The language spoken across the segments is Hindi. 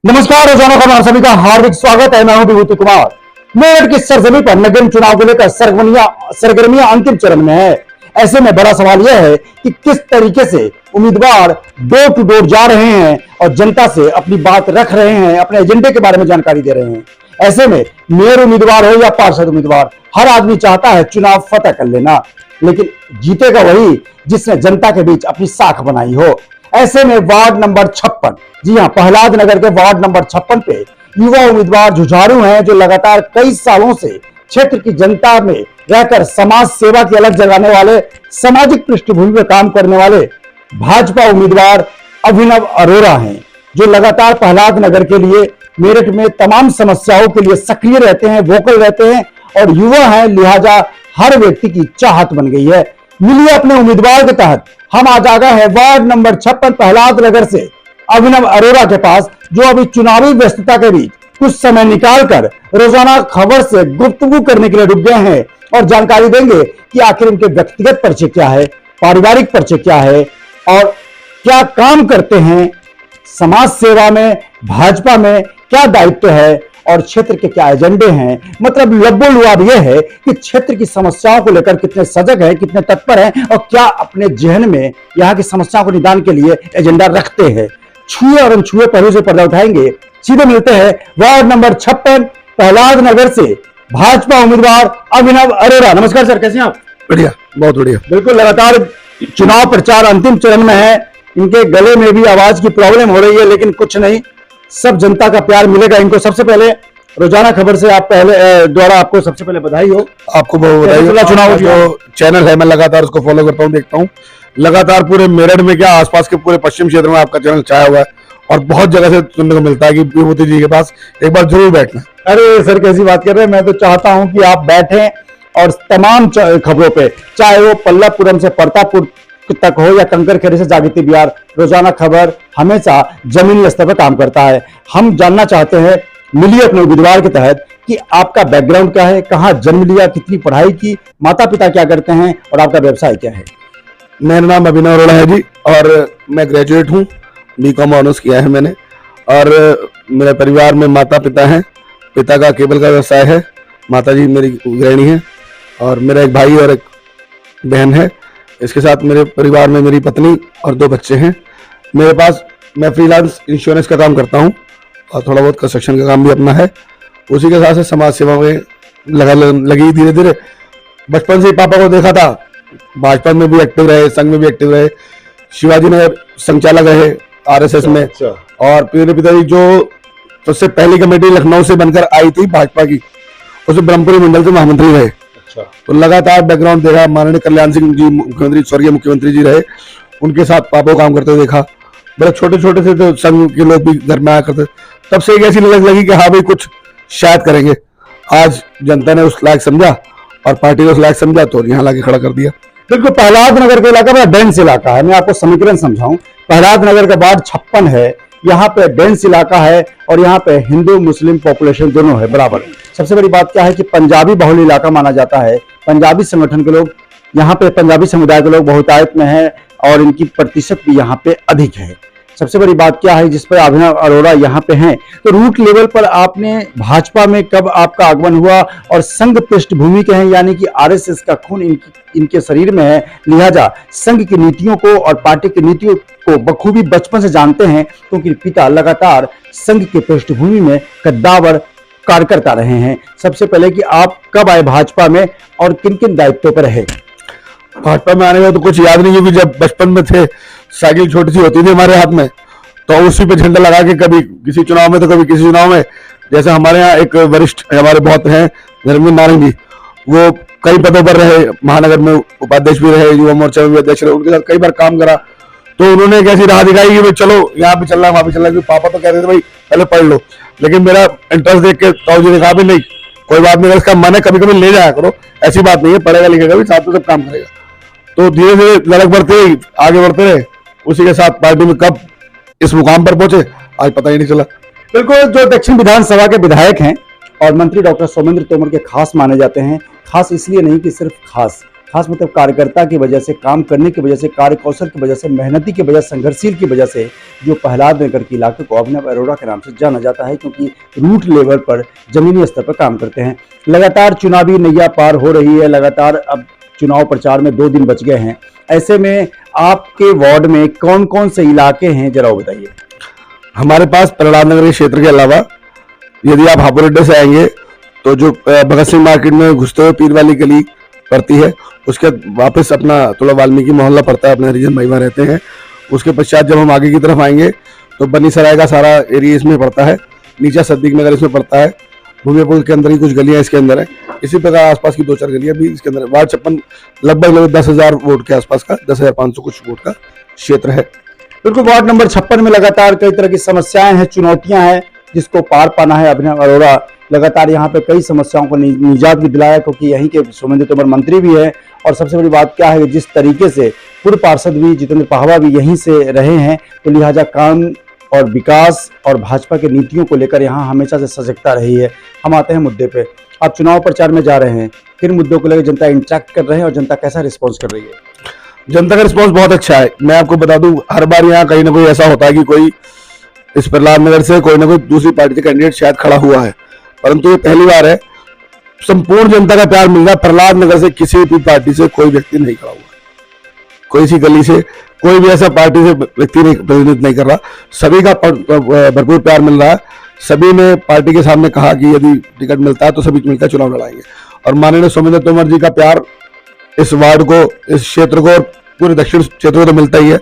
नमस्कार, रोजाना खबर सभी का हार्दिक स्वागत है। मैं हूं विभूति कुमार। मेरठ की सरजमी पर नगर चुनाव को लेकर सरगर्मियां अंतिम चरण में है। ऐसे में बड़ा सवाल यह है कि किस तरीके से उम्मीदवार डोर टू डोर जा रहे हैं और जनता से अपनी बात रख रहे हैं, अपने एजेंडे के बारे में जानकारी दे रहे हैं। ऐसे में मेयर उम्मीदवार हो या पार्षद उम्मीदवार, हर आदमी चाहता है चुनाव फतह कर लेना, लेकिन जीतेगा वही जिसने जनता के बीच अपनी साख बनाई हो। ऐसे में वार्ड नंबर 56, जी हां, प्रहलाद नगर के वार्ड नंबर 56 पे युवा उम्मीदवार जुझारू हैं, जो लगातार कई सालों से क्षेत्र की जनता में रहकर समाज सेवा की अलग जगाने वाले, सामाजिक पृष्ठभूमि में काम करने वाले भाजपा उम्मीदवार अभिनव अरोरा हैं, जो लगातार प्रहलाद नगर के लिए, मेरठ में तमाम समस्याओं के लिए सक्रिय रहते हैं, वोकल रहते हैं और युवा हैं, लिहाजा हर व्यक्ति की चाहत बन गई है। मिलिए अपने उम्मीदवार के तहत हम आज आ गए हैं वार्ड नंबर 56 प्रहलाद नगर से अभिनव अरोरा के पास, जो अभी चुनावी व्यस्तता के बीच कुछ समय निकालकर रोजाना खबर से गुफ्तगू करने के लिए रुक गए हैं और जानकारी देंगे कि आखिर उनके व्यक्तिगत परिचय क्या है, पारिवारिक परिचय क्या है और क्या काम करते हैं, समाज सेवा में, भाजपा में क्या दायित्व है और क्षेत्र के क्या एजेंडे हैं। मतलब लब्बो-लुआब यह है कि क्षेत्र की समस्याओं को लेकर कितने सजग हैं, कितने तत्पर हैं और क्या अपने जहन में यहाँ की समस्याओं को निदान के लिए एजेंडा रखते हैं। छुए और अनछुए पहलू से पर्दा उठाएंगे। सीधे मिलते हैं वार्ड नंबर 56 प्रहलाद नगर से भाजपा उम्मीदवार अभिनव अरोरा। नमस्कार सर, कैसे हैं आप? बढ़िया, बहुत बढ़िया। बिल्कुल, लगातार चुनाव प्रचार अंतिम चरण में है, इनके गले में भी आवाज की प्रॉब्लम हो रही है, लेकिन कुछ नहीं, सब जनता का प्यार मिलेगा इनको। सबसे पहले रोजाना खबर से आप पहले द्वारा आपको सबसे पहले बधाई हो। आपको बधाई हो। चुनाव जो चैनल है, मैं लगातार उसको फॉलो करता हूँ, देखता हूँ। लगातार पूरे मेरठ में क्या आसपास के पूरे पश्चिम क्षेत्र में आपका चैनल छाया हुआ है और बहुत जगह से सुनने को मिलता है कि विभूति जी के पास एक बार जरूर बैठना। अरे सर, कैसी बात कर रहे हैं। मैं तो चाहता हूं कि आप बैठें और तमाम खबरों पे, चाहे वो पल्लवपुरम से प्रतापपुर तक हो या कंकरखेड़ी से जागृति बिहार, रोजाना खबर हमेशा जमीनी स्तर पर काम करता है। हम जानना चाहते हैं, मिलिए अपने उम्मीदवार के तहत, कि आपका बैकग्राउंड क्या है, कहाँ जन्म लिया, कितनी पढ़ाई की, माता पिता क्या करते हैं और आपका व्यवसाय क्या है। मेरा नाम अभिनव अरोड़ा है जी और मैं ग्रेजुएट हूँ, बीकॉम ऑनर्स किया है मैंने। और मेरे परिवार में माता पिता हैं। पिता का केबल का व्यवसाय है, माता जी मेरी गृहिणी है और मेरा एक भाई और एक बहन है। इसके साथ मेरे परिवार में मेरी पत्नी और 2 बच्चे हैं। मेरे पास, मैं फ्रीलांस इंश्योरेंस का काम करता हूं और थोड़ा बहुत कंस्ट्रक्शन का काम भी अपना है। उसी के साथ से समाज सेवा में लगी धीरे धीरे। बचपन से ही पापा को देखा था, भाजपा में भी एक्टिव रहे, संघ में भी एक्टिव रहे, शिवाजी नगर संचालक रहे आरएसएस में। और मेरे पिताजी जो सबसे पहली कमेटी लखनऊ से बनकर आई थी भाजपा की, उसमें ब्रह्मपुरी मंडल से महामंत्री रहे। तो लगातार बैकग्राउंड देखा। माननीय कल्याण सिंह जी मुख्यमंत्री, स्वर्गीय मुख्यमंत्री जी रहे, उनके साथ पापा को काम करते देखा। बड़े छोटे छोटे से तो संघ के लोग भी घर में आया करते। तब से एक ऐसी लग लगी कि हाँ भाई, कुछ शायद करेंगे। आज जनता ने उस लायक समझा और पार्टी ने उस लायक समझा तो यहाँ लाके खड़ा कर दिया। बिल्कुल, प्रहलाद नगर का इलाका बड़ा डेंस इलाका है। मैं आपको समीकरण समझाऊं, प्रहलाद नगर का वार्ड 56 है, यहाँ पे डेंस इलाका है और यहाँ पे हिंदू मुस्लिम पॉपुलेशन दोनों है बराबर। सबसे बड़ी बात क्या है कि पंजाबी बहुल इलाका माना जाता है। पंजाबी संगठन के लोग यहाँ पे, पंजाबी समुदाय के लोग बहुतायत में है और इनकी प्रतिशत भी यहाँ पे अधिक है। सबसे बड़ी बात क्या है जिस पर अभिनव अरोरा यहाँ पे हैं, तो रूट लेवल पर आपने भाजपा में कब आपका आगमन हुआ और संघ पृष्ठभूमि के हैं, यानी कि आरएसएस का खून इनके शरीर में है, लिहाजा संघ की नीतियों को और पार्टी की नीतियों को बखूबी बचपन से जानते हैं, क्योंकि पिता लगातार संघ की पृष्ठभूमि में कद्दावर कार्यकर्ता रहे हैं। सबसे पहले कि आप कब आए भाजपा में और किन किन दायित्वों पर रहे? भाजपा में आने का तो कुछ याद नहीं, क्योंकि जब बचपन में थे, साइकिल छोटी सी होती थी हमारे हाथ में, तो उसी पे झंडा लगा के कभी किसी चुनाव में तो कभी किसी चुनाव में। जैसे हमारे यहाँ एक वरिष्ठ हमारे बहुत हैं, धर्मेंद्र नारंग जी, वो कई पदों पर रहे, महानगर में उपाध्यक्ष भी रहे, युवा मोर्चा में भी अध्यक्ष रहे, उनके साथ कई बार काम करा। तो उन्होंने एक ऐसी राह दिखाई कि भाई चलो यहाँ पे चलना है, वहां पे चलना है। पापा तो कहते थे भाई पहले पढ़ लो, लेकिन मेरा इंटरेस्ट देख के ताऊ जी ने कहा भी नहीं, कोई बात नहीं, इसका मन है कभी कभी ले जाया करो, ऐसी बात नहीं है, पढ़ेगा लिखेगा भी, साथ में सब काम करेगा। तो धीरे धीरे लड़क बढ़ते ही आगे बढ़ते रहे। उसी के साथ पार्टी में कब इस मुकाम पर पहुंचे आज पता ही नहीं चला। बिल्कुल, जो दक्षिण विधानसभा के विधायक हैं और मंत्री डॉक्टर सोमेंद्र तोमर के खास माने जाते हैं, खास इसलिए नहीं कि सिर्फ खास, खास मतलब कार्यकर्ता की वजह से, काम करने की वजह से, कार्य कौशल की वजह से, मेहनती की वजह से, संघर्षशील की वजह से जो प्रहलाद नगर के इलाके को अभिनव अरोड़ा के नाम से जाना जाता है, क्योंकि रूट लेवल पर जमीनी स्तर पर काम करते हैं। लगातार चुनावी नैया पार हो रही है, लगातार अब चुनाव प्रचार में 2 दिन बच गए हैं। ऐसे में आपके वार्ड में कौन कौन से इलाके हैं, जरा वो बताइए। हमारे पास प्रहलाद नगर के क्षेत्र के अलावा यदि आप हापुड़ अड्डे से आएंगे तो जो भगत सिंह मार्केट में घुसते हुए पीर वाली गली पड़ती है, उसके वापस अपना थोड़ा वाल्मीकि मोहल्ला पड़ता है, अपने हरिजन भाई वहाँ रहते हैं। उसके पश्चात जब हम आगे की तरफ आएंगे तो बनी सराय का सारा एरिया इसमें पड़ता है, नीचा सद्दीक नगर इसमें पड़ता है, भूमिपुर के अंदर ही कुछ गलियां इसके अंदर है। इसी प्रकार आसपास की 2-4 गलियां भी इसके अंदर। वार्ड 56 लगभग 10,000 वोट के आसपास का, 10,500 कुछ वोट का क्षेत्र है। बिल्कुल, वार्ड नंबर 56 में लगातार कई तरह की समस्याएं हैं, चुनौतियां हैं, जिसको पार पाना है। अभिनव अरोड़ा लगातार यहाँ पे कई समस्याओं को निजात भी दिलाया, क्योंकि यहीं के सोमेंद्र तोमर मंत्री भी है। और सबसे बड़ी बात क्या है कि जिस तरीके से पूर्व पार्षद भी जितेंद्र पाहवा भी यहीं से रहे हैं, तो लिहाजा काम और विकास और भाजपा की नीतियों को लेकर यहाँ हमेशा से सजगता रही है। हम आते हैं मुद्दे पे। आप चुनाव प्रचार में जा रहे हैं, किन मुद्दों को लेकर जनता इंटरेक्ट कर रहे हैं और जनता कैसा रिस्पॉन्स कर रही है? जनता का रिस्पॉन्स बहुत अच्छा है। मैं आपको बता दूं, हर बार यहाँ कहीं ना कोई ऐसा होता है कि कोई इस प्रहलाद नगर से कोई ना कोई दूसरी पार्टी के कैंडिडेट शायद खड़ा हुआ है, परंतु ये पहली बार है संपूर्ण जनता का प्यार मिल रहा है। प्रहलाद नगर से किसी भी पार्टी से कोई व्यक्ति नहीं खड़ा हुआ, कोई सी गली से कोई भी ऐसा पार्टी से व्यक्ति नहीं प्रतिनिधित्व नहीं कर रहा। सभी का भरपूर प्यार मिल रहा है। सभी ने पार्टी के सामने कहा कि यदि टिकट मिलता है तो सभी मिलकर चुनाव लड़ाएंगे। और माननीय सोमेंद्र तोमर जी का प्यार इस वार्ड को, इस क्षेत्र को और पूरे दक्षिण क्षेत्र को तो मिलता ही है।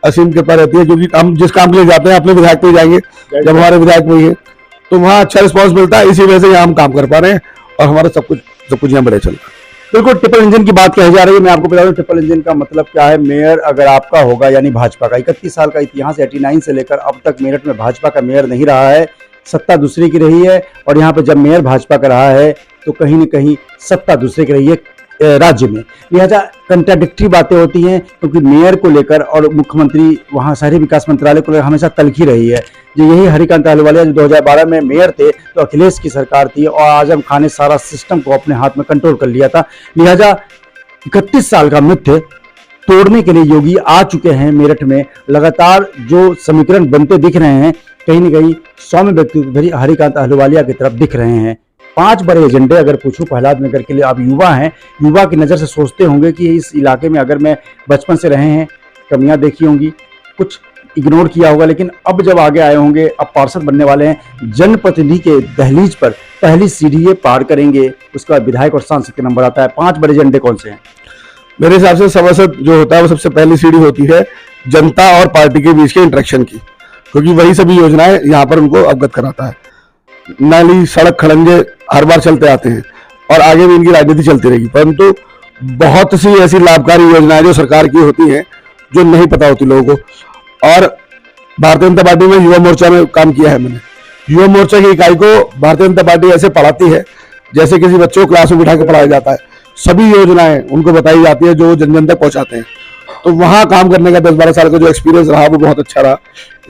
असीम कृपा रहती है, क्योंकि हम जिस काम के लिए जाते हैं अपने विधायक पे जाएंगे, जब हमारे विधायक वही है तो वहाँ अच्छा रिस्पॉन्स मिलता है। इसी वजह से यहाँ हम काम कर पा रहे हैं और हमारा सब कुछ यहाँ बढ़िया चल रहा है। बिल्कुल, ट्रिपल इंजन की बात कही जा रही है। मैं आपको बता दूं ट्रिपल इंजन का मतलब क्या है। मेयर अगर आपका होगा, यानी भाजपा का 31 साल का इतिहास, 89 से लेकर अब तक मेरठ में भाजपा का मेयर नहीं रहा है, सत्ता दूसरी की रही है। और यहाँ पे जब मेयर भाजपा का रहा है तो कहीं न कहीं सत्ता दूसरे की रही है राज्य में। लिहाजा कंट्राडिक्टरी बातें होती हैं, क्योंकि मेयर को लेकर और मुख्यमंत्री वहाँ शहरी विकास मंत्रालय को लेकर हमेशा तलखी रही है। जो यही हरिकांत अहलूवालिया जो 2012 में मेयर थे तो अखिलेश की सरकार थी और आजम खान ने सारा सिस्टम को अपने हाथ में कंट्रोल कर लिया था। लिहाजा 31 साल का मिथ्य तोड़ने के लिए योगी आ चुके हैं मेरठ में। लगातार जो समीकरण बनते दिख रहे हैं, कहीं न कहीं सौम्य व्यक्तित्व हरिकांत अहलूवालिया की तरफ दिख रहे हैं। 5 बड़े एजेंडे अगर पूछूं प्रहलाद नगर के लिए, आप युवा हैं, युवा की नज़र से सोचते होंगे कि इस इलाके में अगर मैं बचपन से रहे हैं, कमियां देखी होंगी, कुछ इग्नोर किया होगा, लेकिन अब जब आगे आए होंगे, अब पार्षद बनने वाले हैं, जनप्रतिनिधि के दहलीज पर पहली सीढ़ी ये पार करेंगे, उसके बाद विधायक और सांसद के नंबर आता है। 5 बड़े एजेंडे कौन से हैं? मेरे हिसाब से सभासद जो होता है वो सबसे पहली सीढ़ी होती है जनता और पार्टी के बीच के इंटरेक्शन की, क्योंकि वही सभी योजनाएं यहाँ पर उनको अवगत कराता है। नाली, सड़क, खड़ंजे हर बार चलते आते हैं और आगे भी इनकी राजनीति चलती रहेगी, परंतु बहुत सी ऐसी लाभकारी योजनाएं जो सरकार की होती हैं जो नहीं पता होती लोगों को। और भारतीय जनता पार्टी में युवा मोर्चा में काम किया है मैंने। युवा मोर्चा की इकाई को भारतीय जनता पार्टी ऐसे पढ़ाती है जैसे किसी बच्चे को क्लास में बिठा के पढ़ाया जाता है। सभी योजनाएं उनको बताई जाती है जो जन जन तक पहुंचाते हैं। तो वहां काम करने का 10-12 साल का जो एक्सपीरियंस रहा वो बहुत अच्छा रहा।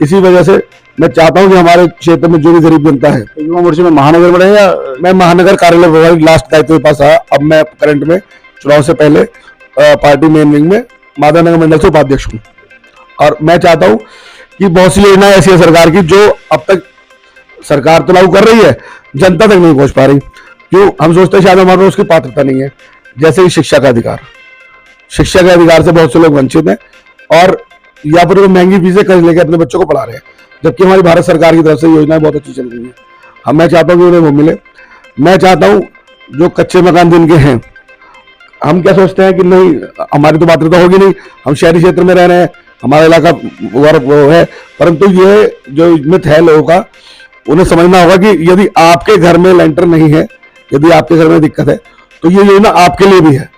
इसी वजह से मैं चाहता हूं कि हमारे क्षेत्र में जो भी गरीब जनता है, युवा मोर्चे में महानगर में रहे या मैं महानगर कार्यालय प्रभारी लास्ट दायित्व के पास रहा। अब मैं करंट में चुनाव से पहले पार्टी मेन विंग में माधवनगर मंडल से उपाध्यक्ष हूँ। और मैं चाहता हूँ कि बहुत सी योजनाएं ऐसी है सरकार की जो अब तक सरकार तो लागू कर रही है, जनता तक नहीं पहुंच पा रही। क्यों? हम सोचते हैं शायद हमारे पास उसकी पात्रता नहीं है। जैसे कि शिक्षा का अधिकार, शिक्षा के अधिकार से बहुत से लोग वंचित हैं और या फिर वो महंगी फीसें कर्ज लेकर अपने बच्चों को पढ़ा रहे हैं, जबकि हमारी भारत सरकार की तरफ से योजनाएं बहुत अच्छी चल रही है। मैं चाहता हूँ कि उन्हें वो मिले। मैं चाहता हूँ जो कच्चे मकान जिनके हैं, हम क्या सोचते हैं कि नहीं हमारी तो पात्रता होगी नहीं, हम शहरी क्षेत्र में रह रहे हैं, हमारा इलाका वो है, परंतु ये जो मिथ है लोगों का, उन्हें समझना होगा कि यदि आपके घर में लेंटर नहीं है, यदि आपके घर में दिक्कत है, तो ये योजना आपके लिए भी है।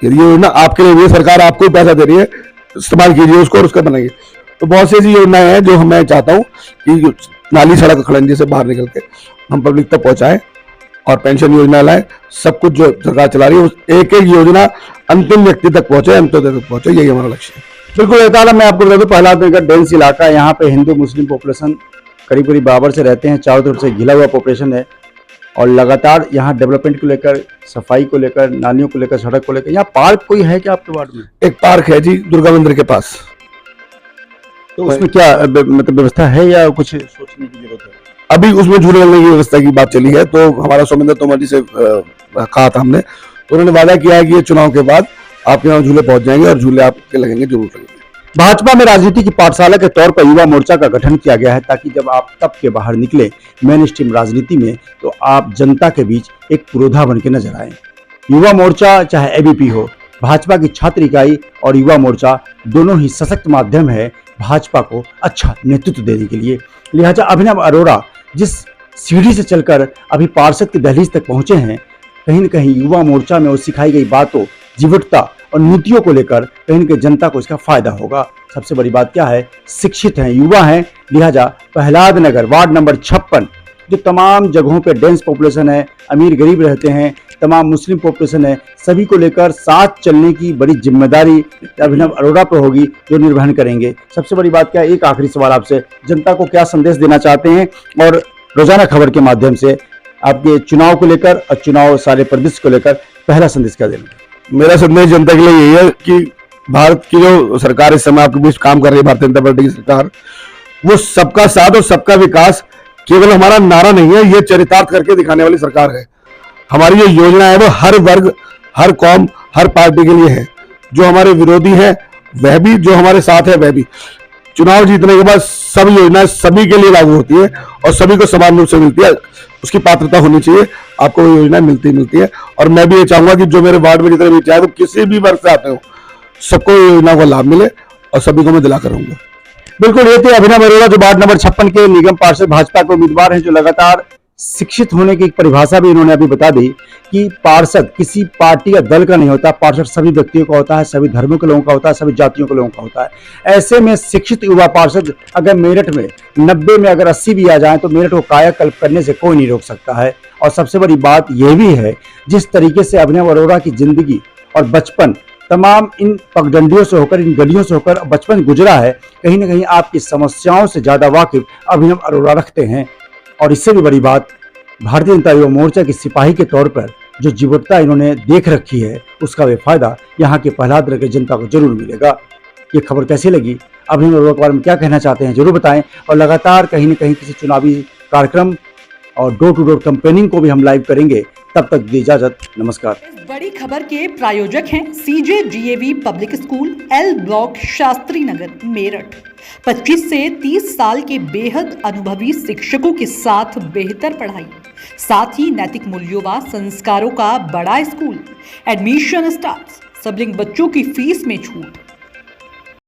यदि ये योजना आपके लिए भी है, सरकार आपको पैसा दे रही है, इस्तेमाल कीजिए उसको और उसका बनाइए। तो बहुत सी ऐसी योजनाएं हैं जो मैं चाहता हूँ कि नाली, सड़क, खड़ंजे से बाहर निकल के हम पब्लिक तक पहुंचाएं और पेंशन योजना लाएं। सब कुछ जो सरकार चला रही है एक एक योजना अंतिम व्यक्ति तक पहुंचे, अंत्योदय तक पहुंचे, यही हमारा लक्ष्य है। बिल्कुल, मैं आपको बता दूं प्रहलाद नगर डेंस इलाका, यहाँ पे हिंदू मुस्लिम पॉपुलेशन करीब करीब बराबर से रहते हैं, चारों तरफ से घिरा हुआ पॉपुलेशन है। और लगातार यहाँ डेवलपमेंट को लेकर, सफाई को लेकर, नालियों को लेकर, सड़क को लेकर, यहाँ पार्क कोई है क्या आपके वार्ड में? एक पार्क है जी, दुर्गा मंदिर के पास। तो उसमें क्या मतलब व्यवस्था है या कुछ सोचने की जरूरत है? अभी उसमें झूले लगने की व्यवस्था की बात चली है, तो हमारा सोमेंद्र तोमर जी से कहा था हमने, तो उन्होंने वादा किया है कि ये चुनाव के बाद आपके यहाँ झूले पहुंच जाएंगे और झूले आपके लगेंगे, जरूर लगेंगे। भाजपा में राजनीति की पाठशाला के तौर पर युवा मोर्चा का गठन किया गया है, ताकि जब आप तब के बाहर निकले मेन स्ट्रीम राजनीति में, तो आप जनता के बीच एक पुरोधा बन के नजर आए। युवा मोर्चा चाहे एबीपी हो, भाजपा की छात्र इकाई और युवा मोर्चा दोनों ही सशक्त माध्यम है भाजपा को अच्छा नेतृत्व देने के लिए। लिहाजा अभिनव अरोड़ा जिस सीढ़ी से चलकर अभी पार्षद की दहलीज तक पहुंचे हैं, कहीं न कहीं युवा मोर्चा में वो सिखाई गई बातों, जीवटता और नीतियों को लेकर कहीं न कहीं जनता को इसका फायदा होगा। सबसे बड़ी बात क्या है, शिक्षित हैं, युवा हैं, लिहाजा प्रहलाद नगर वार्ड नंबर 56 जो तमाम जगहों पे डेंस पॉपुलेशन है, अमीर गरीब रहते हैं, तमाम मुस्लिम पॉपुलेशन है, सभी को लेकर साथ चलने की बड़ी जिम्मेदारी अभिनव अरोड़ा पर होगी, जो निर्वहन करेंगे। सबसे बड़ी बात क्या है, एक आखिरी सवाल आपसे, जनता को क्या संदेश देना चाहते हैं और रोजाना खबर के माध्यम से आपके चुनाव को लेकर और चुनाव सारे प्रदेश को लेकर पहला संदेश क्या देना? मेरा संदेश जनता के लिए यही है कि भारत की जो सरकार इस समय आपके बीच काम कर रही है, भारतीय जनता पार्टी की सरकार, वो सबका साथ और सबका विकास केवल हमारा नारा नहीं है, ये चरितार्थ करके दिखाने वाली सरकार है। हमारी जो योजना है वो हर वर्ग, हर कौम, हर पार्टी के लिए है। जो हमारे विरोधी है वह भी, जो हमारे साथ है वह भी। चुनाव जीतने के बाद सब योजनाएं सभी के लिए लागू होती है और सभी को समान रूप से मिलती है, उसकी पात्रता होनी चाहिए, आपको वो योजना मिलती है। और मैं भी ये चाहूंगा कि जो मेरे वार्ड में जितने भी, चाहे वो किसी भी वर्ग से आते हो, सबको योजना का लाभ मिले और सभी को मैं दिलाकर रहूंगा। बिल्कुल, ये थे अभिनव अरोड़ा जो वार्ड नंबर 56 के निगम पार्षद भाजपा के उम्मीदवार हैं, जो लगातार शिक्षित होने की एक परिभाषा भी इन्होंने अभी बता दी कि पार्षद किसी पार्टी या दल का नहीं होता, पार्षद सभी व्यक्तियों का होता है, सभी धर्मों के लोगों का होता है, सभी जातियों के लोगों का होता है। ऐसे में शिक्षित युवा पार्षद अगर मेरठ में 90 में अगर 80 भी आ जाए तो मेरठ को कायाकल्प करने से कोई नहीं रोक सकता है। और सबसे बड़ी बात यह भी है, जिस तरीके से अभिनव अरोड़ा की जिंदगी और बचपन तमाम इन पगडंडियों से होकर, इन गलियों से होकर बचपन गुजरा है, कहीं ना कहीं आपकी समस्याओं से ज्यादा वाकिफ अभिनव अरोड़ा रखते हैं। और इससे भी बड़ी बात, भारतीय जनता युवा मोर्चा के सिपाही के तौर पर जो जीवटता इन्होंने देख रखी है, उसका वे फायदा यहाँ के प्रहलाद नगर की जनता को जरूर मिलेगा। ये खबर कैसी लगी, अभिनव अरोड़ा के बारे में क्या कहना चाहते हैं जरूर बताएं। और लगातार कहीं न कहीं किसी चुनावी कार्यक्रम और डोर टू डोर कैंपेनिंग को भी हम लाइव करेंगे। तब तक दी इजाजत, नमस्कार। इस बड़ी खबर के प्रायोजक हैं CJDAV public school, L block, Shastri Nagar, Meerut. 25 से 30 साल के बेहद अनुभवी शिक्षकों के साथ बेहतर पढ़ाई, साथ ही नैतिक मूल्यों व संस्कारों का बड़ा स्कूल। एडमिशन स्टार्ट, सबलिंग बच्चों की फीस में छूट।